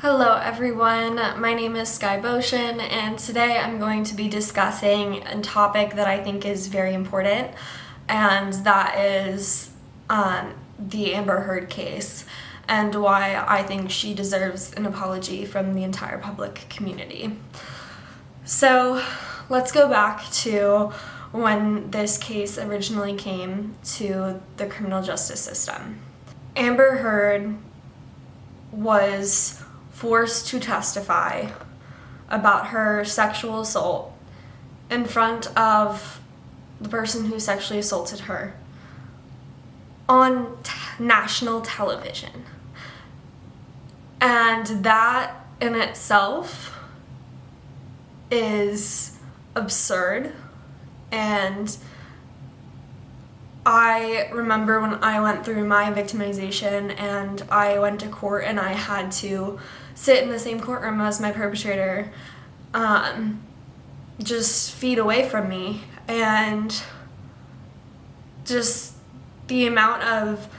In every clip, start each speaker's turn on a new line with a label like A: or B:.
A: Hello everyone, my name is Sky Boshin, and today I'm going to be discussing a topic that I think is very important, and that is the Amber Heard case and why I think she deserves an apology from the entire public community. So let's go back to when this case originally came to the criminal justice system. Amber Heard was forced to testify about her sexual assault in front of the person who sexually assaulted her on national television. And that in itself is absurd. And I remember when I went through my victimization and I went to court and I had to sit in the same courtroom as my perpetrator, just feet away from me, and just the amount of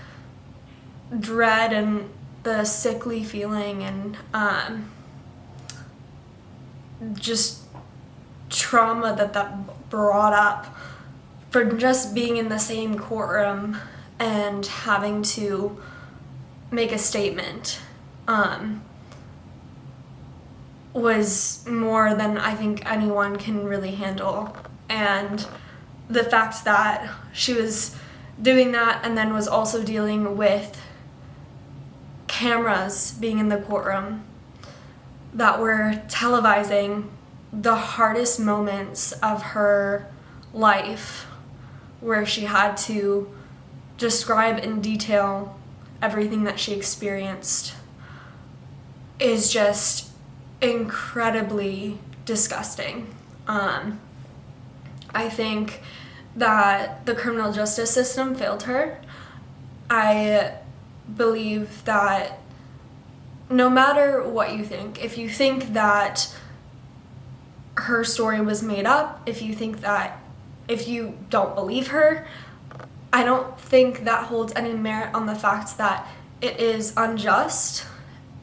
A: dread and the sickly feeling and just trauma that brought up for just being in the same courtroom and having to make a statement was more than I think anyone can really handle. And the fact that she was doing that and then was also dealing with cameras being in the courtroom that were televising the hardest moments of her life, where she had to describe in detail everything that she experienced, is just incredibly disgusting. I think that the criminal justice system failed her. I believe that no matter what you think, if you think that her story was made up, if you don't believe her, I don't think that holds any merit on the fact that it is unjust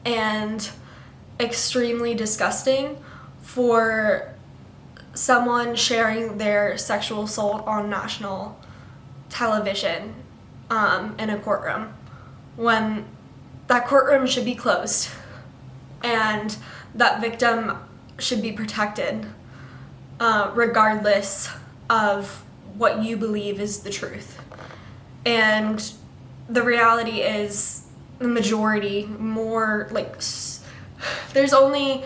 A: and extremely disgusting for someone sharing their sexual assault on national television in a courtroom, when that courtroom should be closed and that victim should be protected regardless of what you believe is the truth. And the reality is the majority, there's only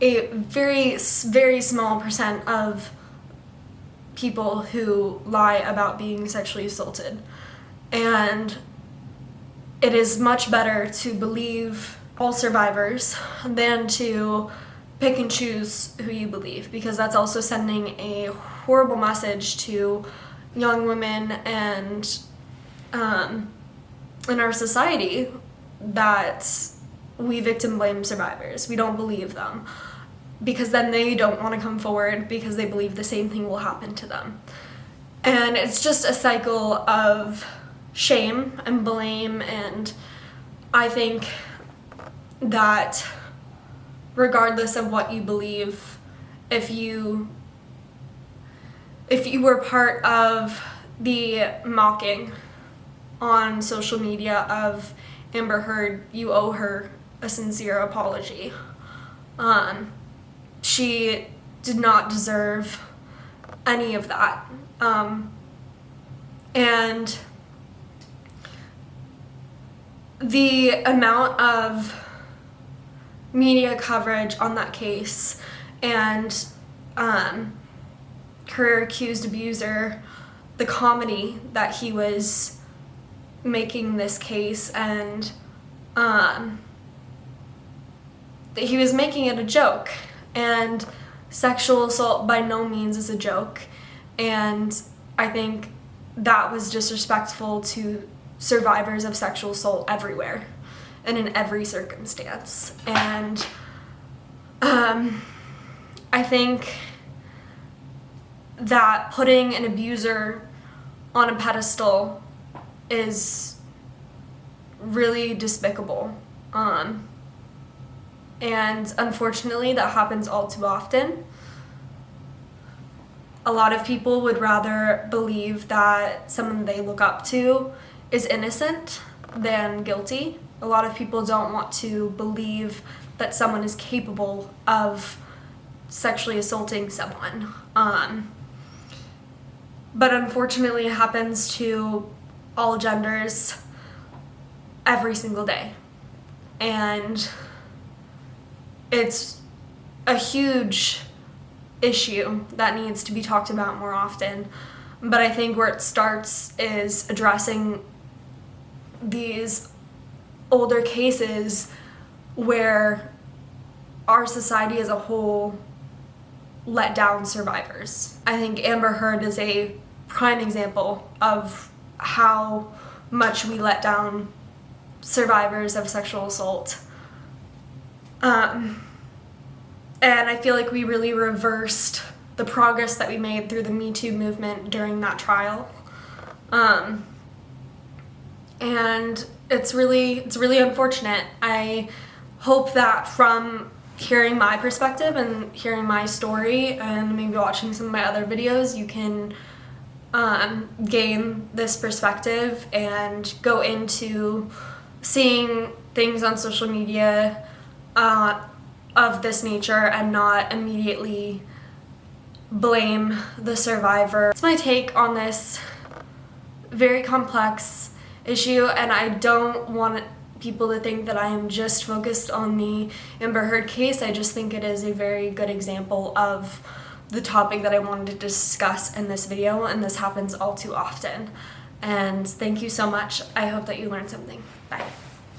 A: a very, very small percent of people who lie about being sexually assaulted. And it is much better to believe all survivors than to pick and choose who you believe, because that's also sending a horrible message to young women and in our society that we victim blame survivors. We don't believe them, because then they don't want to come forward because they believe the same thing will happen to them. And it's just a cycle of shame and blame. And I think that regardless of what you believe, if you were part of the mocking on social media of Amber Heard, you owe her a sincere apology. She did not deserve any of that. And the amount of media coverage on that case and her accused abuser, the comedy that he was making this case, and that he was making it a joke, and sexual assault by no means is a joke. And I think that was disrespectful to survivors of sexual assault everywhere and in every circumstance. And I think that putting an abuser on a pedestal is really despicable. And unfortunately, that happens all too often. A lot of people would rather believe that someone they look up to is innocent than guilty. A lot of people don't want to believe that someone is capable of sexually assaulting someone. But unfortunately, it happens to all genders every single day. And it's a huge issue that needs to be talked about more often. But I think where it starts is addressing these older cases where our society as a whole let down survivors. I think Amber Heard is a prime example of how much we let down survivors of sexual assault. And I feel like we really reversed the progress that we made through the Me Too movement during that trial. And it's really unfortunate. I hope that from hearing my perspective and hearing my story and maybe watching some of my other videos, you can gain this perspective and go into seeing things on social media of this nature and not immediately blame the survivor. That's my take on this very complex issue, and I don't want people to think that I am just focused on the Amber Heard case. I just think it is a very good example of the topic that I wanted to discuss in this video, and this happens all too often. And thank you so much. I hope that you learned something. Bye.